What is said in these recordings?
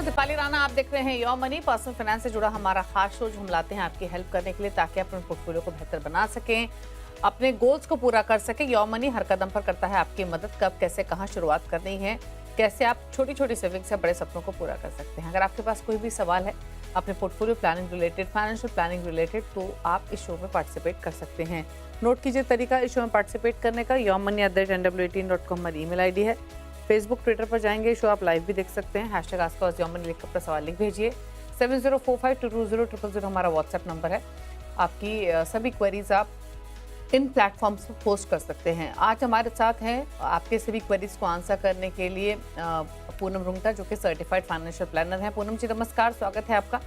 दीपाली राणा, आप देख रहे हैं योर मनी। पर्सनल फाइनेंस से जुड़ा हमारा खास शो जो हम लाते हैं आपकी हेल्प करने के लिए, ताकि आप अपने पोर्टफोलियो को बेहतर बना सकें, अपने गोल्स को पूरा कर सकें। योर मनी हर कदम पर करता है आपकी मदद। कब, कैसे, कहां शुरुआत करनी है, कैसे आप छोटी छोटी सेविंग्स से बड़े सपनों को पूरा कर सकते हैं। अगर आपके पास कोई भी सवाल है अपने portfolio planning related, financial planning related, तो आप इस शो में पार्टिसिपेट कर सकते हैं। नोट कीजिए तरीका इस शो में पार्टिसिपेट करने का। yourmoney@nw18.com हमारी ईमेल आईडी है। फेसबुक, ट्विटर पर जाएंगे, शो आप लाइव भी देख सकते हैं। Hashtag ask us your money लिखकर अपना सवाल लिख भेजिए। 7045220000 हमारा व्हाट्सएप नंबर है। आपकी सभी क्वेरीज आप इन प्लेटफॉर्म्स पर पोस्ट कर सकते हैं। आज हमारे साथ हैं आपके सभी क्वेरीज को आंसर करने के लिए पूनम रुंगटा, जो कि सर्टिफाइड फाइनेंशियल प्लानर हैं। पूनम जी नमस्कार, स्वागत है आपका।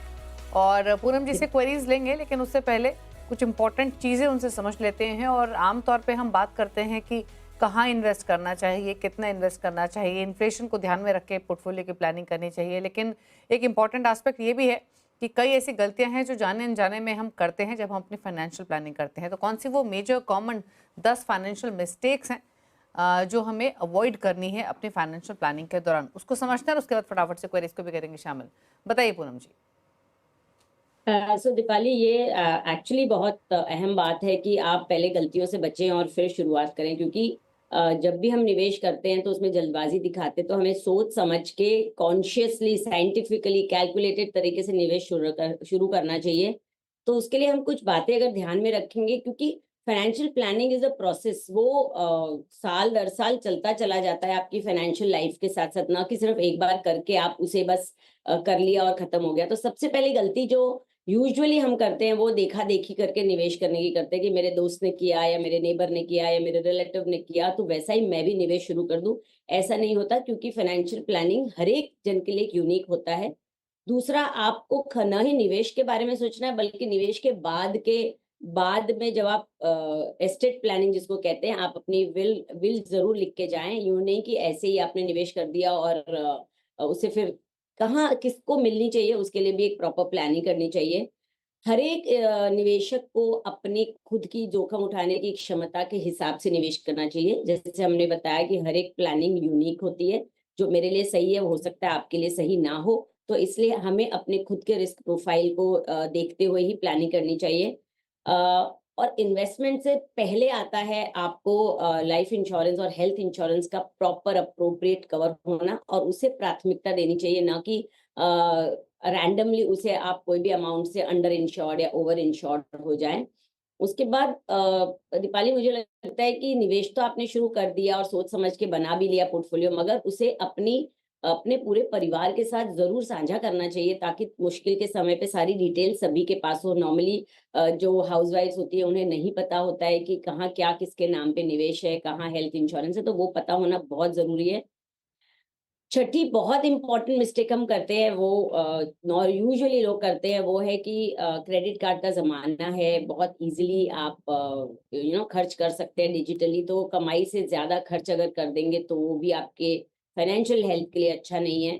और पूनम जी से क्वेरीज लेंगे, लेकिन उससे पहले कुछ इंपॉर्टेंट चीज़ें उनसे समझ लेते हैं। और आमतौर पे हम बात करते हैं कि कहाँ इन्वेस्ट करना चाहिए, कितना इन्वेस्ट करना चाहिए, इन्फ्लेशन को ध्यान में रख के पोर्टफोलियो की प्लानिंग करनी चाहिए। लेकिन एक इम्पॉर्टेंट एस्पेक्ट ये भी है कि कई ऐसी गलतियां हैं जो जाने अनजाने में हम करते हैं जब हम अपनी फाइनेंशियल प्लानिंग करते हैं। तो कौन सी वो मेजर कॉमन 10 फाइनेंशियल मिस्टेक्स हैं जो हमें अवॉइड करनी है अपनी फाइनेंशियल प्लानिंग के दौरान, उसको समझते हैं और उसके बाद फटाफट से क्वेरीज को भी करेंगे शामिल। बताइए पूनम जी। दीपाली, ये एक्चुअली बहुत अहम बात है कि आप पहले गलतियों से बचें और फिर शुरुआत करें, क्योंकि जब भी हम निवेश करते हैं तो उसमें जल्दबाजी दिखाते हैं। तो हमें सोच समझ के कॉन्शियसली, साइंटिफिकली, कैलकुलेटेड तरीके से निवेश शुरू करना चाहिए। तो उसके लिए हम कुछ बातें अगर ध्यान में रखेंगे, क्योंकि financial planning is a process, वो साल दर साल चलता चला जाता है आपकी फाइनेंशियल लाइफ के साथ साथ। ना कि सिर्फ एक बार करके आप उसे बस कर लिया और खत्म हो गया। तो सबसे पहले गलती जो यूजुअली हम करते हैं वो देखा देखी करके निवेश करने की करते हैं कि मेरे दोस्त ने किया या मेरे नेबर ने किया या मेरे रिलेटिव ने किया तो वैसा ही मैं भी निवेश शुरू कर दूं। ऐसा नहीं होता, क्योंकि फाइनेंशियल प्लानिंग हर एक जन के लिए यूनिक होता है। दूसरा, आपको न ही निवेश के बारे में सोचना है, बल्कि निवेश के बाद में जब आप एस्टेट प्लानिंग जिसको कहते हैं, आप अपनी विल जरूर लिख के जाएं। यूं नहीं कि ऐसे ही आपने निवेश कर दिया और उसे फिर कहाँ किसको मिलनी चाहिए, उसके लिए भी एक प्रॉपर प्लानिंग करनी चाहिए। हर एक निवेशक को अपनी खुद की जोखिम उठाने की क्षमता के हिसाब से निवेश करना चाहिए। जैसे हमने बताया कि हर एक प्लानिंग यूनिक होती है। जो मेरे लिए सही है वो हो सकता है आपके लिए सही ना हो। तो इसलिए हमें अपने खुद के रिस्क प्रोफाइल को देखते हुए ही प्लानिंग करनी चाहिए। और इन्वेस्टमेंट से पहले आता है आपको लाइफ इंश्योरेंस और हेल्थ इंश्योरेंस का प्रॉपर अप्रोप्रिएट कवर होना, और उसे प्राथमिकता देनी चाहिए, ना कि रैंडमली उसे आप कोई भी अमाउंट से अंडर इंश्योर्ड या ओवर इंश्योर्ड हो जाए। उसके बाद दीपाली, मुझे लगता है कि निवेश तो आपने शुरू कर दिया और सोच समझ के बना भी लिया पोर्टफोलियो, मगर उसे अपने पूरे परिवार के साथ जरूर साझा करना चाहिए, ताकि मुश्किल के समय पे सारी डिटेल सभी के पास हो। नॉर्मली जो हाउसवाइफ्स होती है उन्हें नहीं पता होता है कि कहाँ क्या किसके नाम पे निवेश है, कहाँ हेल्थ इंश्योरेंस है, तो वो पता होना बहुत जरूरी है। छठी बहुत इंपॉर्टेंट मिस्टेक हम करते हैं, वो यूजुअली लोग करते हैं, वो है कि क्रेडिट कार्ड का जमाना है, बहुत इजीली आप खर्च कर सकते हैं डिजिटली। तो कमाई से ज्यादा खर्च अगर कर देंगे तो वो भी आपके फाइनेंशियल हेल्थ के लिए अच्छा नहीं है।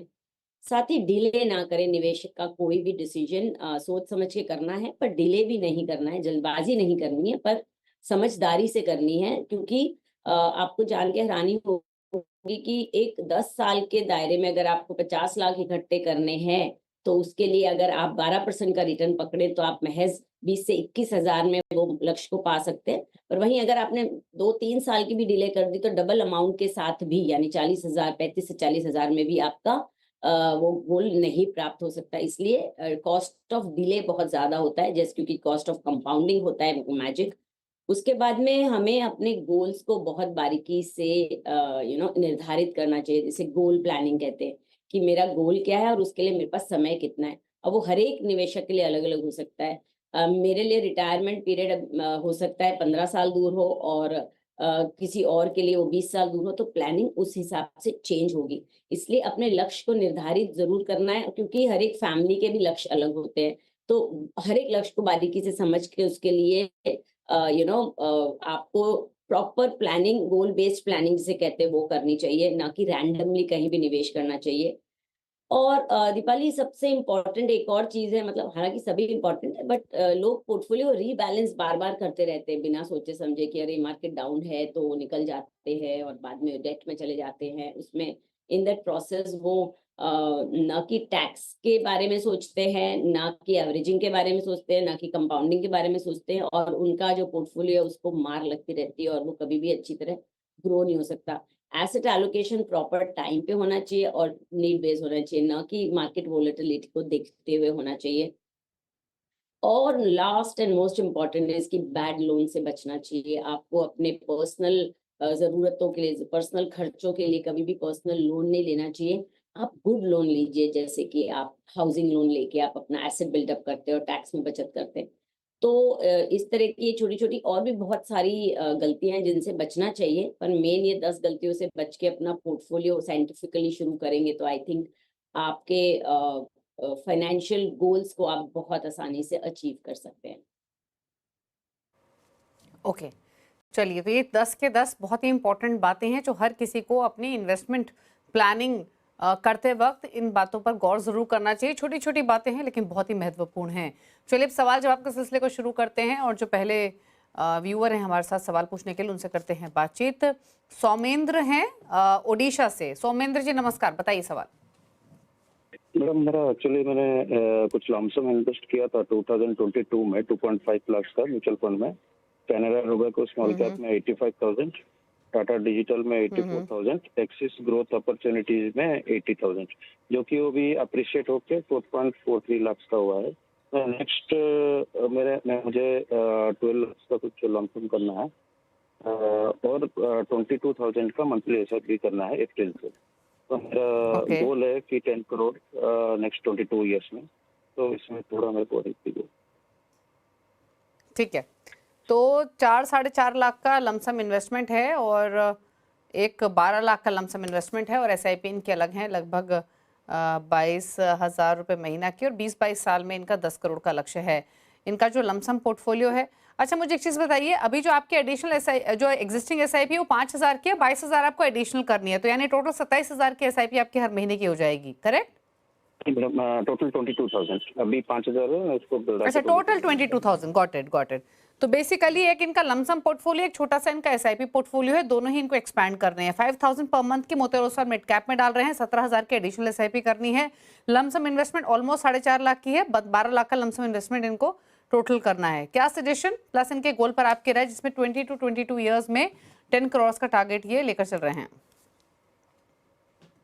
साथ ही डिले ना करें। निवेश का कोई भी डिसीजन सोच समझ के करना है, पर डिले भी नहीं करना है, जल्दबाजी नहीं करनी है, पर समझदारी से करनी है। क्योंकि आपको जान के हैरानी होगी कि एक 10 साल के दायरे में अगर आपको 50 लाख इकट्ठे करने हैं, तो उसके लिए अगर आप 12% का रिटर्न पकड़े तो आप महज 20 से 21 हजार में वो लक्ष्य को पा सकते हैं। पर वहीं अगर आपने 2-3 साल की भी डिले कर दी तो डबल अमाउंट के साथ भी, यानी 40 हजार, 35 से 40 हजार में भी आपका वो गोल नहीं प्राप्त हो सकता। इसलिए कॉस्ट ऑफ डिले बहुत ज्यादा होता है, जैसे क्योंकि कॉस्ट ऑफ कंपाउंडिंग होता है मैजिक। उसके बाद में हमें अपने गोल्स को बहुत बारीकी से निर्धारित करना चाहिए, जिसे गोल प्लानिंग कहते हैं, कि मेरा गोल क्या है और उसके लिए मेरे पास समय कितना है। अब वो हर एक निवेशक के लिए अलग अलग हो सकता है। मेरे लिए रिटायरमेंट पीरियड हो सकता है 15 साल दूर हो, और किसी और के लिए वो 20 साल दूर हो, तो प्लानिंग उस हिसाब से चेंज होगी। इसलिए अपने लक्ष्य को निर्धारित जरूर करना है, क्योंकि हर एक फैमिली के भी लक्ष्य अलग होते हैं। तो हर एक लक्ष्य को बारीकी से समझ के उसके लिए आपको प्रॉपर प्लानिंग, गोल बेस्ड प्लानिंग जिसे कहते हैं, वो करनी चाहिए, ना कि रैंडमली कहीं भी निवेश करना चाहिए। और दीपाली, सबसे इम्पोर्टेंट एक और चीज है, मतलब हालांकि सभी इम्पोर्टेंट है, बट लोग पोर्टफोलियो रीबैलेंस बार बार करते रहते हैं बिना सोचे समझे कि अरे मार्केट डाउन है, तो निकल जाते हैं और बाद में डेट में चले जाते हैं। उसमें इन दैट प्रोसेस वो ना कि टैक्स के बारे में सोचते हैं, ना कि एवरेजिंग के बारे में सोचते हैं, ना कि कंपाउंडिंग के बारे में सोचते हैं, और उनका जो पोर्टफोलियो है उसको मार लगती रहती है और वो कभी भी अच्छी तरह ग्रो नहीं हो सकता। एसेट एलोकेशन प्रॉपर टाइम पे होना चाहिए और नीड बेस्ड होना चाहिए, ना कि मार्केट वोलेटिलिटी को देखते हुए होना चाहिए। और लास्ट एंड मोस्ट इम्पॉर्टेंट है इसकी बैड लोन से बचना चाहिए। आपको अपने पर्सनल ज़रूरतों के लिए, पर्सनल खर्चों के लिए कभी भी पर्सनल लोन नहीं लेना चाहिए। आप गुड लोन लीजिए, जैसे कि आप हाउसिंग लोन लेके आप अपना एसेट बिल्डअप करते हैं और टैक्स में बचत करते हैं। तो इस तरह की छोटी-छोटी और भी बहुत सारी गलतियाँ हैं जिनसे बचना चाहिए, पर मेन ये 10 गलतियों से बच के अपना पोर्टफोलियो साइंटिफिकली शुरू करेंगे तो आई थिंक आपके फाइनेंशियल गोल्स को आप बहुत आसानी से अचीव कर सकते हैं। ओके, चलिए, तो ये 10 के 10 बहुत ही इंपॉर्टेंट बातें हैं जो हर किसी को अपनी इन्वेस्टमेंट प्लानिंग करते वक्त इन बातों पर गौर जरूर करना चाहिए। छोटी छोटी बातें हैं लेकिन बहुत ही महत्वपूर्ण हैं। चलिए, अब सवाल जवाब के सिलसिले को शुरू करते हैं और जो पहले व्यूअर हैं हमारे साथ सवाल पूछने के लिए, उनसे करते हैं बातचीत। सौमेंद्र हैं ओडिशा से। सौमेंद्र जी नमस्कार, बताइए सवाल। मैडम, मेरा एक्चुअली मैंने कुछ लमसम इन्वेस्ट किया था 2022 में 2.5 लाख का म्यूचुअल फंड में। कैनरा रोबेको स्मॉल कैप में 85,000, टाटा डिजिटल में 84,000, एक्सिस ग्रोथ अपॉर्चुनिटीज में 80,000, जो कि वो भी अप्रिशिएट होके 4.43 लाख का हुआ है। नेक्स्ट मुझे 12 लाख का कुछ लमसम करना है और 22,000 का मंथली एसआईपी करना है अप्रैल से। तो मेरा गोल है कि 10 करोड़ नेक्स्ट 22 ईयर्स में, तो इसमें थोड़ा मेरे को हेल्प कीजिए। ठीक है, तो 4-4.5 लाख का लमसम इन्वेस्टमेंट है और एक 12 लाख का लमसम इन्वेस्टमेंट है और एसआईपी इनके अलग हैं, लगभग 22,000 रुपये महीना की, और 20-22 साल में इनका 10 करोड़ का लक्ष्य है, इनका जो लमसम पोर्टफोलियो है। अच्छा, मुझे एक चीज़ बताइए, अभी जो आपकी एडिशनल जो एग्जिस्टिंग एसआईपी वो 5,000 की है, 22,000 आपको एडिशनल करनी है, तो यानी टोटल 27,000 की एसआईपी आपकी हर महीने की हो जाएगी, करेक्ट? टोटल 22,000, अभी 5,000 है इसको। अच्छा, टोटल 22,000, गॉट इट। तो बेसिकली एक इनका लमसम पोर्टफोलियो, एक छोटा सा इनका एसआईपी पोर्टफोलियो है, दोनों ही इनको एक्सपैंड करने हैं। 5,000 पर मंथ की मोतीरोसर मिड कैप में डाल रहे हैं, 17,000 की एडिशनल एसआईपी करनी है। लमसम इन्वेस्टमेंट ऑलमोस्ट 4.5 लाख की है, 12 लाख का लमसम इन्वेस्टमेंट इनको टोटल करना है। क्या सजेशन प्लस इनके गोल पर आपके राय, जिसमें 22 ईयर्स में 10 करोड़ का टारगेट ये लेकर चल रहे हैं?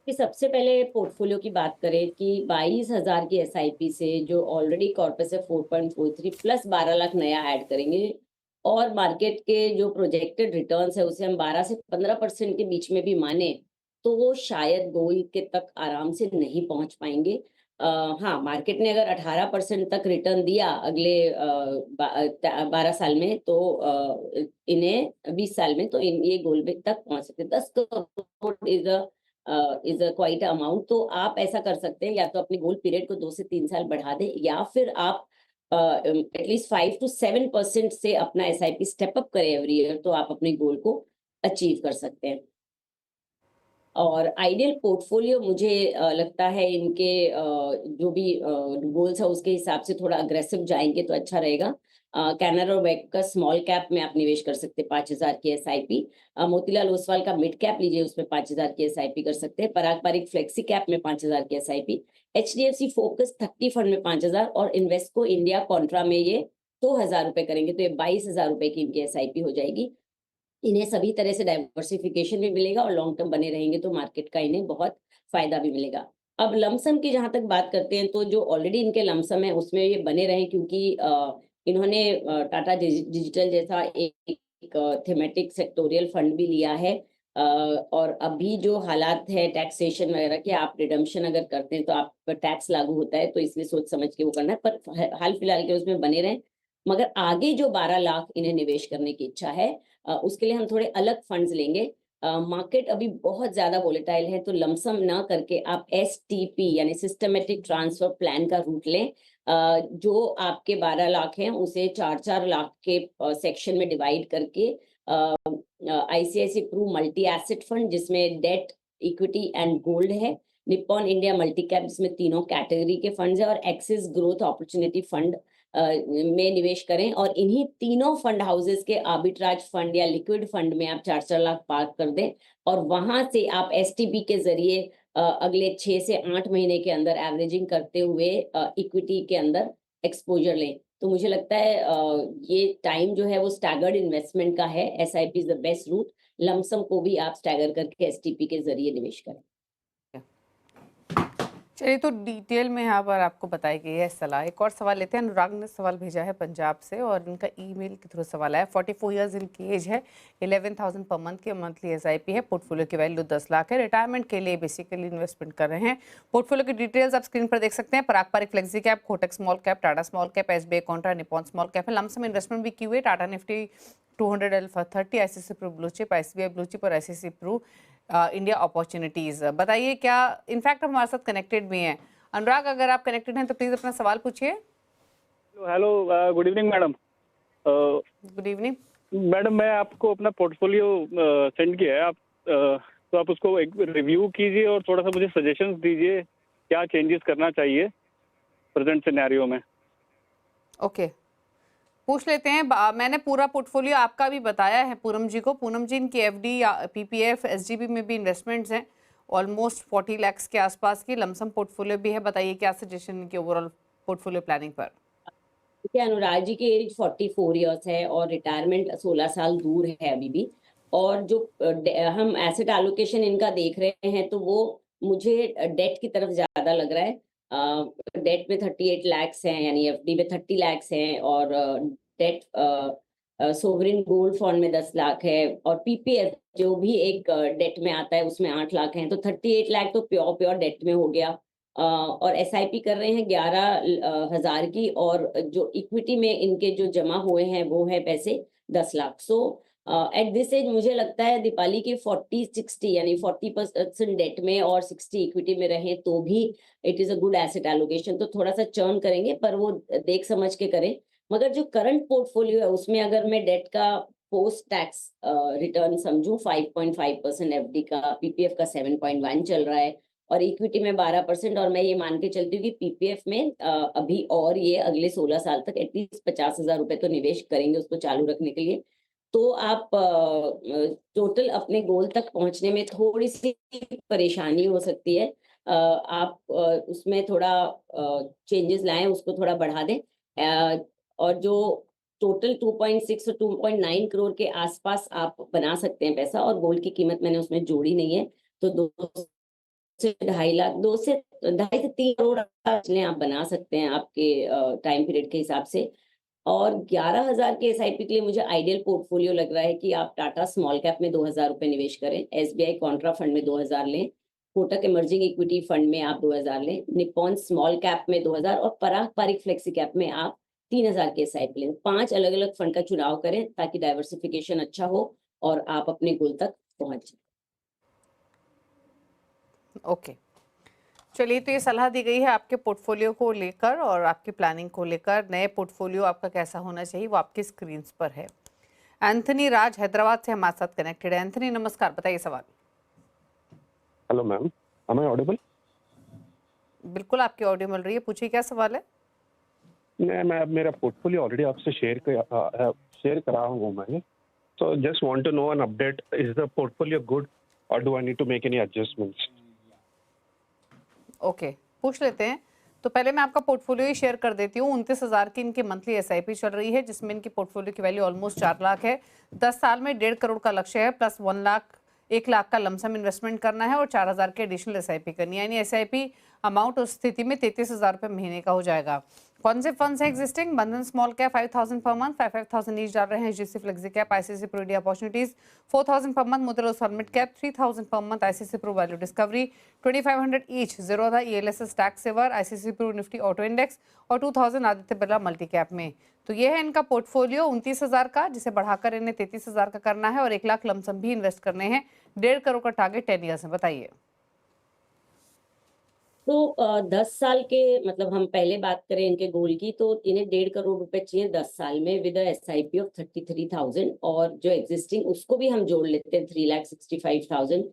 कि सबसे पहले पोर्टफोलियो की बात करें कि 22,000 की एसआईपी से जो ऑलरेडी कॉर्पस है 4.43 प्लस 12 लाख नया ऐड करेंगे, और मार्केट के जो प्रोजेक्टेड रिटर्न्स है उसे हम 12 से 15% के बीच में भी माने तो वो शायद गोल के तक आराम से नहीं पहुंच पाएंगे। हाँ, मार्केट ने अगर 18% तक रिटर्न दिया अगले 12 साल में, तो इन्हें 20 साल में तो ये गोल में तक पहुंच सकते। 10 crore is a quite amount. तो आप ऐसा कर सकते हैं, या तो अपने गोल पीरियड को 2 से 3 साल बढ़ा दें, या फिर आप एटलीस्ट 5 to 7% से अपना एसआईपी स्टेप अप करें एवरी ईयर, तो आप अपने गोल को अचीव कर सकते हैं। और आइडियल पोर्टफोलियो मुझे लगता है इनके जो भी गोल्स है उसके हिसाब से थोड़ा अग्रेसिव जाएंगे तो अच्छा रहेगा। कैनरा बैंक का स्मॉल कैप में आप निवेश कर सकते हैं 5,000 की एसआईपी। मोतीलाल ओसवाल का मिड कैप लीजिए, उसमें 5,000 की एसआईपी कर सकते हैं। पराग पारिक फ्लेक्सी कैप में 5,000 की एसआईपी। एचडीएफसी फोकस 30 फंड में 5,000 और इन्वेस्टको इंडिया कॉन्ट्रा में ये 2,000 रुपए करेंगे, तो ये 22,000 रुपए की इनकी एसआईपी हो जाएगी। इन्हें सभी तरह से डाइवर्सिफिकेशन भी मिलेगा और लॉन्ग टर्म बने रहेंगे तो मार्केट का इन्हें बहुत फायदा भी मिलेगा। अब लमसम की जहां तक बात करते हैं, तो जो ऑलरेडी इनके लमसम है उसमें ये बने रहे, क्योंकि इन्होंने टाटा डिजिटल जैसा एक थीमेटिक सेक्टोरियल फंड भी लिया है। और अभी जो हालात है टैक्सेशन वगैरह के, आप रिडम्पशन अगर करते हैं तो आप पर टैक्स लागू होता है, तो इसलिए सोच समझ के वो करना है, पर हाल फिलहाल के उसमें बने रहे। मगर आगे जो 12 लाख इन्हें निवेश करने की इच्छा है, उसके लिए हम थोड़े अलग फंड्स लेंगे। मार्केट अभी बहुत ज्यादा वोलेटाइल है, तो लमसम ना करके आप एसटीपी यानी सिस्टमेटिक ट्रांसफर प्लान का रूट लें। जो आपके 12 लाख हैं उसे 4-4 लाख के सेक्शन में डिवाइड करके ICICI Pru multi asset fund, जिसमें डेट, इक्विटी एंड गोल्ड है, निप्पॉन इंडिया मल्टी कैप जिसमें तीनों कैटेगरी के फंड्स है, और एक्सिस ग्रोथ अपॉर्चुनिटी फंड में निवेश करें। और इन्हीं तीनों फंड हाउसेस के आर्बिट्राज फंड या लिक्विड फंड में आप 4-4 लाख पार्क कर दें, और वहां से आप एसटीपी के जरिए अगले 6 से 8 महीने के अंदर एवरेजिंग करते हुए इक्विटी के अंदर एक्सपोजर लें। तो मुझे लगता है ये टाइम जो है वो स्टैगर्ड इन्वेस्टमेंट का है। SIP is the best route. Lump sum को भी आप स्टैगर करके एसटीपी के जरिए निवेश करें। चलिए, तो डिटेल में यहाँ पर आपको बताई गई है सलाह। एक और सवाल लेते हैं। अनुराग ने सवाल भेजा है पंजाब से और इनका ईमेल के थ्रू सवाल आया। 44 ईयर्स इनकी एज है, 11,000 पर मंथ की मंथली एसआईपी है, पोर्टफोलियो की वैल्यू 10 लाख है, रिटायरमेंट के लिए बेसिकली इन्वेस्टमेंट कर रहे हैं। पोर्टफोलियो की डिटेल्स आप स्क्रीन पर देख सकते हैं। पारंपरिक flexi cap, Kotak small cap, Tata small cap, SBI contra, Nippon small cap है। लमसम इन्वेस्टमेंट भी की हुई है। Tata Nifty 200 alpha 30, ICICI Pru blue chip, SBI blue chip और आईसीसी प्रू इंडिया अपॉर्चुनिटीज। बताइए, क्या इनफैक्ट हमारे साथ कनेक्टेड भी हैं। अनुराग, अगर आप कनेक्टेड हैं तो प्लीज अपना सवाल पूछिए। Hello, good evening madam. Good evening madam, मैं आपको अपना पोर्टफोलियो सेंड किया है। आप तो आप उसको एक रिव्यू कीजिए और थोड़ा सा मुझे सजेशंस दीजिए क्या चेंजेस करना चाहिए प्रेजेंट सिनेरियो में। ओके, पूछ लेते हैं। मैंने पूरा पोर्टफोलियो आपका भी बताया है पूनम जी को। पूनम जी, इनकी एफडी, पीपीएफ, एसजीबी में भी इन्वेस्टमेंट्स हैं ऑलमोस्ट 40 लाख के आसपास की। लमसम पोर्टफोलियो भी है। बताइए क्या सजेशन इनकी ओवरऑल पोर्टफोलियो प्लानिंग पर। देखिए, अनुराग जी की एज 44 ईयर्स है और रिटायरमेंट 16 साल दूर है अभी भी। और जो हम एसेट एलोकेशन इनका देख रहे हैं तो वो मुझे डेट की तरफ ज्यादा लग रहा है। डेट में 38 लाख हैं, यानी एफडी में 30 लाख हैं, और डेट सोवरिन गोल्ड फंड में 10 लाख है, और पीपीएफ जो भी एक डेट में आता है उसमें 8 लाख हैं। तो 38 लाख तो प्योर डेट में हो गया। और एसआईपी कर रहे हैं 11,000 की, और जो इक्विटी में इनके जो जमा हुए हैं वो है पैसे 10 लाख। सो एट दिस एज मुझे लगता है दीपाली के 40-60 यानी 40% डेट में और 60 इक्विटी में रहे तो भी it is a good asset allocation. तो थोड़ा सा चर्न करेंगे पर वो देख समझ के करें। मगर जो करंट पोर्टफोलियो है उसमें अगर मैं डेट का पोस्ट टैक्स रिटर्न समझूं 5.5% एफडी का, पीपीएफ का 7.1 चल रहा है, और इक्विटी में 12%, और मैं ये मान के चलती हूँ कि पीपीएफ में अभी और ये अगले 16 साल तक एटलीस्ट 50,000 रुपए तो निवेश करेंगे उसको चालू रखने के लिए। तो आप टोटल अपने गोल तक पहुंचने में थोड़ी सी परेशानी हो सकती है। आप उसमें थोड़ा चेंजेस लाएं, उसको थोड़ा बढ़ा दें। और जो टोटल 2.6 और 2.9 करोड़ के आसपास आप बना सकते हैं पैसा, और गोल्ड की कीमत मैंने उसमें जोड़ी नहीं है, तो 2 से 2.5 लाख, 2 से 2.5 से 3 करोड़ आप बना सकते हैं आपके टाइम पीरियड के हिसाब से। और 11,000 के एसआईपी के लिए मुझे आइडियल पोर्टफोलियो लग रहा है कि आप टाटा स्मॉल कैप में 2,000 रुपए निवेश करें, एसबीआई कॉन्ट्रा फंड में 2,000 लें, कोटक इमर्जिंग इक्विटी फंड में आप 2,000 लें, निपॉन स्मॉल कैप में 2,000, और पारंपरिक फ्लेक्सी कैप में आप 3,000 के एसआईपी लें। 5 अलग अलग फंड का चुनाव करें ताकि डाइवर्सिफिकेशन अच्छा हो और आप अपने गोल तक पहुंच जाए। ओके, चलिए, तो ये सलाह दी गई है आपके पोर्टफोलियो को लेकर और आपकी प्लानिंग को लेकर। नए पोर्टफोलियो आपका कैसा होना चाहिए वो आपकी स्क्रीन पर है। एंथनी राज हैदराबाद से हमारे साथ कनेक्टेड है। एंथनी, नमस्कार, बताइए सवाल। Hello ma'am, am I audible? बिल्कुल, आपकी ऑडियो मिल रही है, पूछिए क्या सवाल है। मैं मेरा पोर्टफोलियो ऑलरेडी आपसे शेयर करा हूँ मैंने, तो just want to know an update, is the portfolio good और do I need to make any adjustments? Okay, पूछ लेते हैं। तो पहले मैं आपका पोर्टफोलियो ही शेयर कर देती हूँ। 29,000 की इनकी मंथली एसआईपी चल रही है, जिसमें इनकी पोर्टफोलियो की वैल्यू ऑलमोस्ट 4 लाख है। 10 साल में 1.5 करोड़ का लक्ष्य है, प्लस 1 लाख का लमसम इन्वेस्टमेंट करना है और 4,000 के एडिशनल एसआईपी करनी है, यानी एसआईपी अमाउंट उस स्थिति में 33,000 रुपये महीने का हो जाएगा। कौन से फंड्स हैं एग्जिस्टिंग? बंधन small cap 5,000 per month, 5,000 each डाल रहे हैं HDFC flexi cap, ICICI pru India opportunities 4,000 per month, मुद्रा mid cap 3,000 per month, ICICI pru value discovery 2,500 each, Zerodha ELSS tax saver, ICICI pru nifty auto index और 2,000 Aditya Birla multi cap में। तो ये है इनका पोर्टफोलियो 29,000 का, जिसे बढ़ाकर इन्हें 33,000 का करना है और 1 लाख लमसम भी इन्वेस्ट करने हैं। 1.5 करोड़ का टारगेट 10 ईयर्स में। बताइए। तो 10 साल के, मतलब हम पहले बात करें इनके गोल की, तो इन्हें 1.5 करोड़ रुपए चाहिए 10 साल में विद एसआईपी ऑफ 33,000, और जो एग्जिस्टिंग उसको भी हम जोड़ लेते हैं 3,65,000,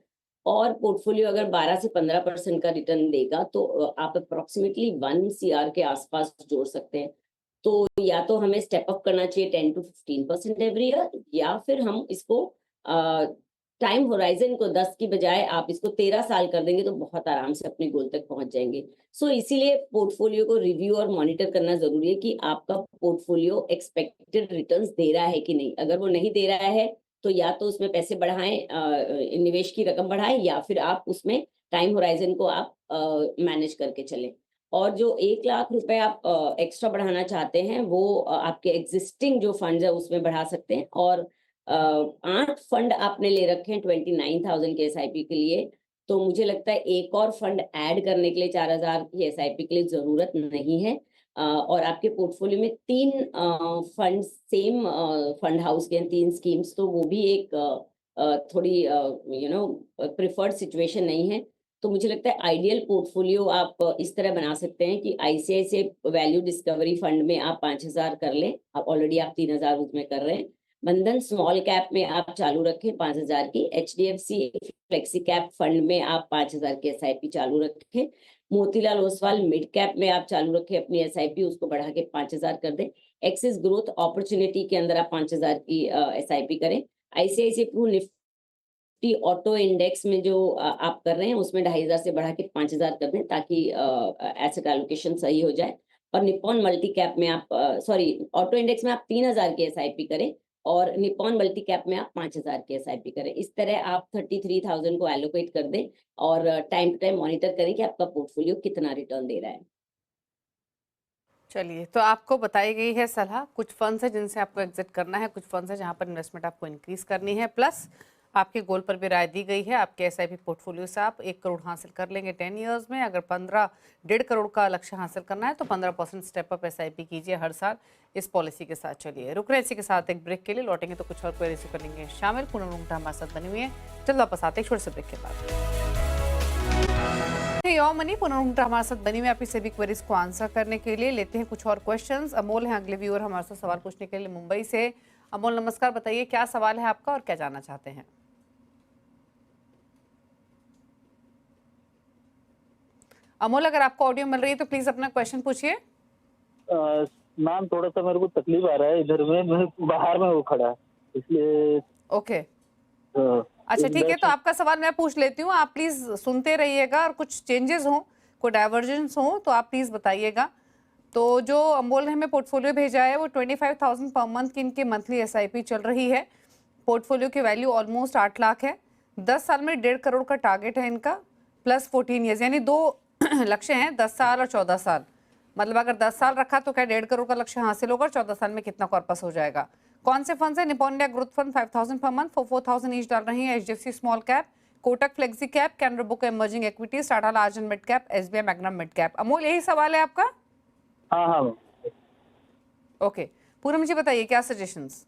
और पोर्टफोलियो अगर 12 से 15% का रिटर्न देगा तो आप अप्रोक्सीमेटली 1 CR के आसपास जोड़ सकते हैं। तो या तो हमें स्टेप अप करना चाहिए 10 to 15% एवरी ईयर, या फिर हम इसको टाइम होराइजन को 10 की बजाय आप इसको 13 साल कर देंगे तो बहुत आराम से अपने गोल तक पहुंच जाएंगे। सो इसीलिए पोर्टफोलियो को रिव्यू और मॉनिटर करना जरूरी है कि आपका पोर्टफोलियो एक्सपेक्टेड रिटर्न्स दे रहा है कि नहीं। अगर वो नहीं दे रहा है तो या तो उसमें पैसे बढ़ाएं, निवेश की रकम बढ़ाएं, या फिर आप उसमें टाइम होराइजन को आप मैनेज करके चलें। और जो 1 लाख रुपए आप एक्स्ट्रा बढ़ाना चाहते हैं वो आपके एग्जिस्टिंग जो फंड्स है उसमें बढ़ा सकते हैं। और 8 फंड आपने ले रखे हैं 29,000 के एसआईपी के लिए, तो मुझे लगता है एक और फंड ऐड करने के लिए 4,000 की एसआईपी के लिए जरूरत नहीं है। और आपके पोर्टफोलियो में 3 फंड सेम फंड हाउस के हैं, 3 स्कीम्स, तो वो भी एक थोड़ी प्रिफर्ड सिचुएशन नहीं है। तो मुझे लगता है आइडियल पोर्टफोलियो आप इस तरह बना सकते हैं कि आईसीआईसीआई वैल्यू डिस्कवरी फंड में आप 5,000 कर लें, आप ऑलरेडी आप 3,000 उसमें कर रहे हैं। बंधन स्मॉल कैप में आप चालू रखें 5,000 की, एचडीएफसी फ्लेक्सी कैप फंड में आप 5,000 की एसआईपी चालू रखें, मोतीलाल ओसवाल मिड कैप में आप चालू रखें अपनी एसआईपी, उसको बढ़ा के 5,000 कर दें। एक्सिस ग्रोथ अपॉर्चुनिटी के अंदर आप 5,000 की एसआईपी करें। ICICI Pru Nifty auto index में जो आप कर रहे हैं उसमें 2,500 से बढ़ा के 5,000 कर दें ताकि एसेट एलोकेशन सही हो जाए। और निप्पॉन मल्टी कैप में आप ऑटो इंडेक्स में आप 3,000 की एसआईपी करें और निप्पॉन मल्टी कैप में आप 5,000 की एसआईपी करें। इस तरह आप 33,000 को एलोकेट कर दें और टाइम टू टाइम मॉनिटर करें कि आपका पोर्टफोलियो कितना रिटर्न दे रहा है। चलिए, तो आपको बताई गई है सलाह। कुछ फंड्स है जिनसे आपको एग्जिट करना है, कुछ फंड्स है जहां पर इन्वेस्टमेंट आपको इंक्रीज करनी है, प्लस आपके गोल पर भी राय दी गई है। आपके एसआईपी पोर्टफोलियो से आप 1 करोड़ हासिल कर लेंगे 10 इयर्स में। अगर 1.5 करोड़ का लक्ष्य हासिल करना है तो 15% स्टेप अप एसआईपी कीजिए हर साल इस पॉलिसी के साथ। चलिए, रुक रहे इसी के साथ एक ब्रेक के लिए, लौटेंगे तो कुछ और क्वेरीज करेंगे शामिल। पूनम रुंगटा हमारे साथ बनी हुई है, जल्द वापस आते हैं छोटे से ब्रेक के बाद। योर मनी पूनम रुंगटा हमारे साथ बनी हुई, आपकी सभी क्वेरीज को आंसर करने के लिए लेते हैं कुछ और क्वेश्चंस। अमोल है अगले व्यूअर हमारे साथ सवाल पूछने के लिए मुंबई से। अमोल नमस्कार, बताइए क्या सवाल है आपका और क्या जानना चाहते हैं? अमोल, अगर आपको ऑडियो मिल रही है तो प्लीज अपना क्वेश्चन पूछिए। मैम थोड़ा सा मेरे को तकलीफ आ रहा है, इधर में मैं बाहर में वो खड़ा है इसलिए। ओके, अच्छा ठीक है, तो आपका सवाल मैं पूछ लेती हूँ, आप प्लीज सुनते रहिएगा और कुछ चेंजेस हो, कोई डाइवर्जेंस हो तो आप प्लीज बताइएगा। तो जो अमोल ने हमें पोर्टफोलियो भेजा है वो 25,000 पर मंथ की इनकी मंथली एसआईपी चल रही है। पोर्टफोलियो की वैल्यू ऑलमोस्ट 8 लाख है। 10 साल में 1.5 करोड़ का टारगेट है इनका, प्लस 14 ईयर्स, यानी 2 लक्ष्य हैं, 10 साल और 14 साल। मतलब अगर 10 साल रखा तो क्या 1.5 करोड़ का लक्ष्य हासिल होगा और 14 साल में कितना कॉर्पस हो जाएगा। कौन से फंड है? Nippon India growth fund 5,000 per month, 4,000 each डाल रही है। HDFC small cap, Kotak flexi cap, Canara book emerging equities, Tata large and mid cap, SBI magnum mid cap. Amol, यही सवाल है आपका? हाँ हाँ। ओके, पूनम जी बताइए क्या सजेशंस?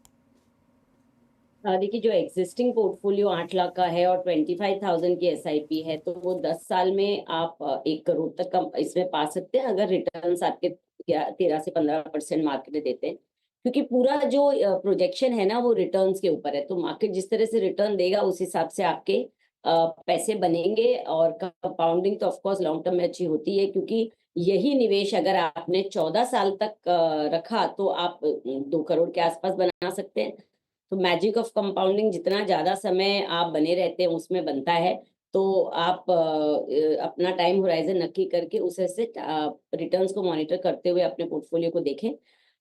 देखिए, जो एग्जिस्टिंग पोर्टफोलियो 8 लाख का है और 25,000 की एसआईपी है, तो वो 10 साल में आप 1 करोड़ तक का इसमें पा सकते हैं अगर रिटर्न्स आपके 13 से 15% मार्केट में देते हैं। क्योंकि पूरा जो प्रोजेक्शन है ना वो रिटर्न्स के ऊपर है, तो मार्केट जिस तरह से रिटर्न देगा उस हिसाब से आपके पैसे बनेंगे। और कंपाउंडिंग तो ऑफकोर्स लॉन्ग टर्म में अच्छी होती है, क्योंकि यही निवेश अगर आपने 14 साल तक रखा तो आप 2 करोड़ के आसपास बना सकते हैं। तो मैजिक ऑफ कंपाउंडिंग, जितना ज्यादा समय आप बने रहते हैं उसमें बनता है। तो आप अपना टाइम होराइजन नक्की करके उस से रिटर्न्स को मॉनिटर करते हुए अपने पोर्टफोलियो को देखें।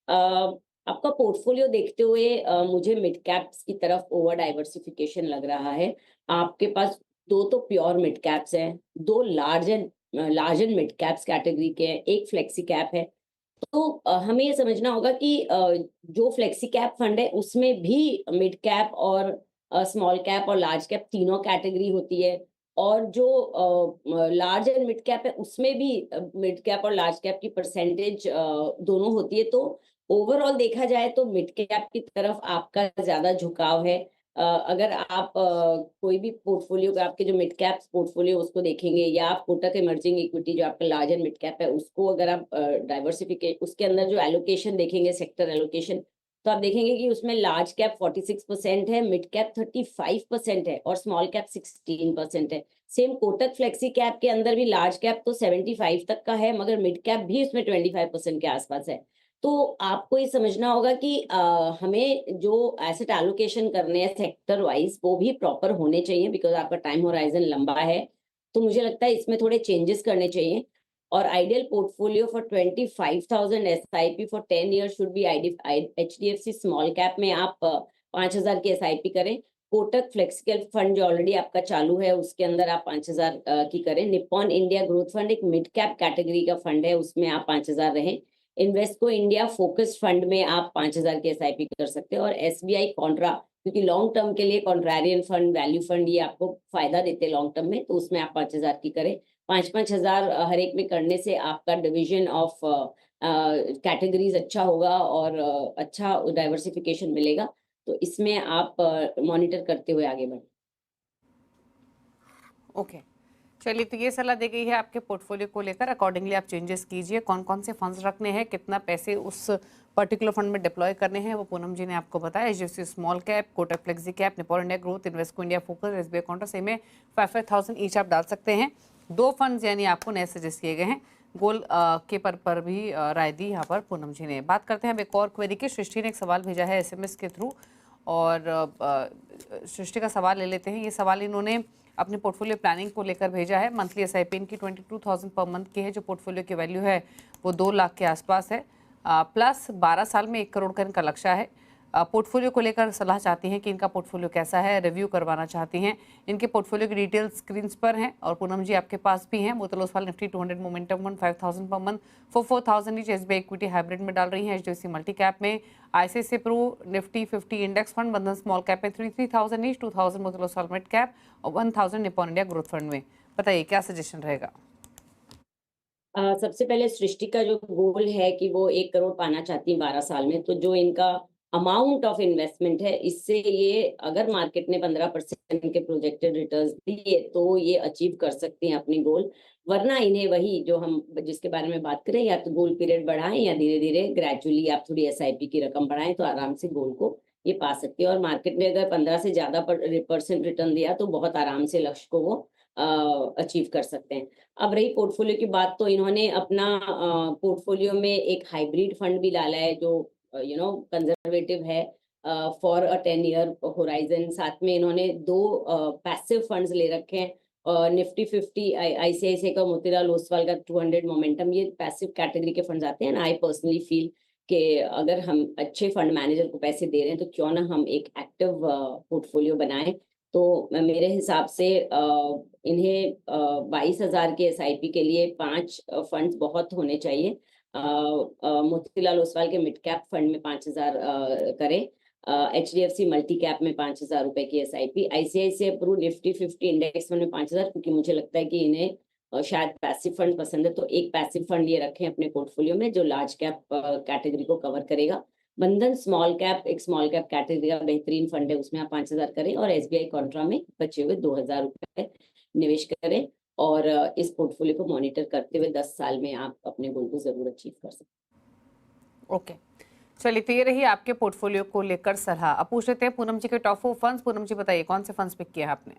आपका पोर्टफोलियो देखते हुए मुझे मिड कैप्स की तरफ ओवर डाइवर्सिफिकेशन लग रहा है। आपके पास 2 तो प्योर मिड कैप्स हैं, 2 large and mid caps category के हैं, एक फ्लेक्सी कैप है। तो हमें ये समझना होगा कि जो फ्लेक्सी कैप फंड है उसमें भी मिड कैप और स्मॉल कैप और लार्ज कैप तीनों कैटेगरी होती है। और जो लार्ज एंड मिड कैप है उसमें भी मिड कैप और लार्ज कैप की परसेंटेज दोनों होती है। तो ओवरऑल देखा जाए तो मिड कैप की तरफ आपका ज्यादा झुकाव है। अगर आप कोई भी पोर्टफोलियो का आपके जो मिड कैप पोर्टफोलियो उसको देखेंगे, या आप कोटक इमर्जिंग इक्विटी जो आपका लार्ज एंड मिड कैप है उसको अगर आप डाइवर्सिफिकेट उसके अंदर जो एलोकेशन देखेंगे, सेक्टर एलोकेशन, तो आप देखेंगे कि उसमें लार्ज कैप 46% है, मिड कैप 35% है और स्मॉल कैप 16% है। सेम कोटक फ्लेक्सी कैप के अंदर भी लार्ज कैप तो 75 तक का है, मगर मिड कैप भी उसमें 25% के आसपास है। तो आपको ये समझना होगा कि हमें जो एसेट एलोकेशन करने हैं सेक्टर वाइज वो भी प्रॉपर होने चाहिए, बिकॉज आपका टाइम होराइजन लंबा है। तो मुझे लगता है इसमें थोड़े चेंजेस करने चाहिए। और ideal portfolio for 25,000 SIP for 10 year should be HDFC small cap में आप 5,000 की SIP करें। कोटक फ्लेक्सिकल फंड जो ऑलरेडी आपका चालू है उसके अंदर आप 5,000 की करें। निप्पॉन इंडिया ग्रोथ फंड एक मिड कैप कैटेगरी का फंड है, उसमें आप 5,000 रहें। इन्वेस्को इंडिया फोकस फंड में आप 5,000 की SIP कर सकते हैं। और SBI कॉन्ट्रा, क्योंकि लॉन्ग टर्म के लिए कॉन्ट्रारियन फंड, वैल्यू फंड ये आपको फायदा देते हैं लॉन्ग टर्म में, तो उसमें आप 5,000 की करें। 5,000 हर एक में करने से आपका डिवीजन ऑफ कैटेगरीज अच्छा होगा और अच्छा डाइवर्सिफिकेशन मिलेगा। तो इसमें आप मॉनिटर करते हुए आगे बढ़ें। ओके, चलिए, तो ये सलाह दी गई है आपके पोर्टफोलियो को लेकर। अकॉर्डिंगली आप चेंजेस कीजिए। कौन कौन से फंड्स रखने हैं, कितना पैसे उस पर्टिकुलर फंड में डिप्लॉय करने हैं, वो पूनम जी ने आपको बताया। HDFC small cap, Kotak flexi cap, Nippon India growth, Invesco India focus, SBI Contra, से में 5,000 ईच आप डाल सकते हैं। 2 फंड्स यानी आपको नए सजेस्ट किए गए हैं। गोल के पर भी राय दी यहाँ पर पूनम जी ने। बात करते हैं अब एक और क्वेरी की। सृष्टि ने एक सवाल भेजा है SMS के थ्रू, और सृष्टि का सवाल ले लेते हैं। ये सवाल इन्होंने अपने पोर्टफोलियो प्लानिंग को लेकर भेजा है। मंथली SIP इनकी 22,000 पर मंथ की है। जो पोर्टफोलियो की वैल्यू है वो 2 लाख के आसपास है, प्लस 12 साल में 1 करोड़ का इनका लक्ष्य है। पोर्टफोलियो को लेकर सलाह चाहती हैं कि इनका पोर्टफोलियो कैसा है, रिव्यू करवाना चाहती हैं। इनके पोर्टफोलियो की डिटेल्स स्क्रीन पर हैं और पूनम जी आपके पास भी हैं। Motilal Oswal nifty 200 momentum fund 5,000 per month 4,000 each SBI equity hybrid में डाल रही हैं। HDFC मल्टी कैप में ICICI pru nifty 50 index fund, Bandhan small cap में 3,000 each, 2,000 Motilal Oswal mid cap और 1,000 निप्पॉन इंडिया ग्रोथ फंड में। बताइए क्या सजेशन रहेगा? सबसे पहले सृष्टि का जो गोल है कि वो 1 करोड़ पाना चाहती है 12 साल में, तो जो इनका अमाउंट ऑफ इन्वेस्टमेंट है, इससे ये अगर मार्केट ने 15% के प्रोजेक्टेड रिटर्न्स दिए तो ये अचीव कर सकती हैं अपनी गोल। वरना इन्हें वही जो हम जिसके बारे में बात करें, या तो गोल पीरियड बढ़ाएं या धीरे धीरे ग्रेजुअली आप थोड़ी SIP की रकम बढ़ाएं, तो आराम से गोल को ये पा सकती है। और मार्केट में अगर 15 से ज्यादा % रिटर्न दिया तो बहुत आराम से लक्ष्य को वो अचीव कर सकते हैं। अब रही पोर्टफोलियो की बात, तो इन्होंने अपना पोर्टफोलियो में एक हाइब्रिड फंड भी डाला है जो कंजर्वेटिव है फॉर अ 10 ईयर होराइजन। साथ में इन्होंने 2 पैसिव फंड्स ले रखे हैं। निफ्टी 50 ICICI का, मोतीलाल ओसवाल का 200 मोमेंटम, ये पैसिव कैटेगरी के फंड्स आते हैं। आई पर्सनली फील कि अगर हम अच्छे फंड मैनेजर को पैसे दे रहे हैं तो क्यों ना हम एक एक्टिव पोर्टफोलियो बनाएं। तो मेरे हिसाब से इन्हें 22,000 के SIP के लिए 5 फंड्स बहुत होने चाहिए। मोतीलाल ओसवाल के मिड कैप फंड में 5,000 करें। HDFC मल्टी कैप में 5,000 रुपए की SIP, ICICI Pru Nifty 50 index fund में 5,000, क्योंकि मुझे लगता है कि इन्हें शायद पैसिव फंड पसंद है, तो एक पैसिव फंड ये रखें अपने पोर्टफोलियो में जो लार्ज कैप कैटेगरी को कवर करेगा। बंधन स्मॉल कैप एक स्मॉल कैप कैटेगरी का बेहतरीन फंड है, उसमें आप 5,000 करें। और SBI कॉन्ट्रा में बचे हुए 2,000 रुपए निवेश करें और इस पोर्टफोलियो को मॉनिटर करते हुए 10 साल में आप अपने गोल को जरूर अचीव कर सकते हैं। ओके, चलिए, तो ये रही आपके पोर्टफोलियो को लेकर सलाह। अब पूछ लेते हैं पूनम जी के टॉप 4 फंड्स। पूनम जी बताइए कौन से फंड्स पिक किया आपने?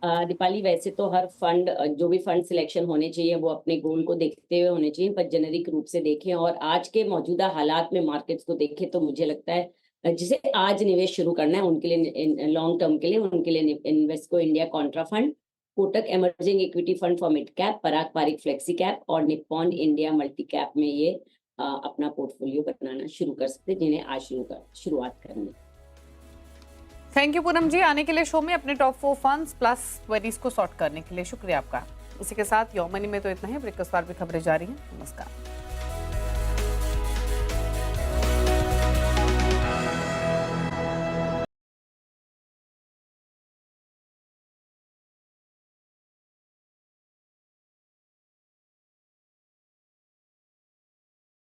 दीपाली, वैसे तो हर फंड, जो भी फंड सिलेक्शन होने चाहिए वो अपने गोल को देखते हुए होने चाहिए, पर जेनेरिक रूप से देखें और आज के मौजूदा हालात में मार्केट्स को देखें तो मुझे लगता है जिसे आज निवेश शुरू करना है उनके लिए, लॉन्ग टर्म के लिए, उनके लिए Invesco India contra fund, Kotak emerging equity fund for mid cap, Parag Parikh flexi cap और निप्पॉन इंडिया मल्टी कैप में ये अपना पोर्टफोलियो बनाना शुरू कर सकते हैं, जिन्हें आज शुरुआत करनी है। थैंक यू पूनम जी आने के लिए शो में, अपने टॉप 4 फंड्स प्लस क्वेरीज को सॉर्ट करने के लिए। शुक्रिया आपका। इसी के साथ यो मनी में तो इतना ही। ब्रेक के बाद भी खबरें जारी हैं। नमस्कार।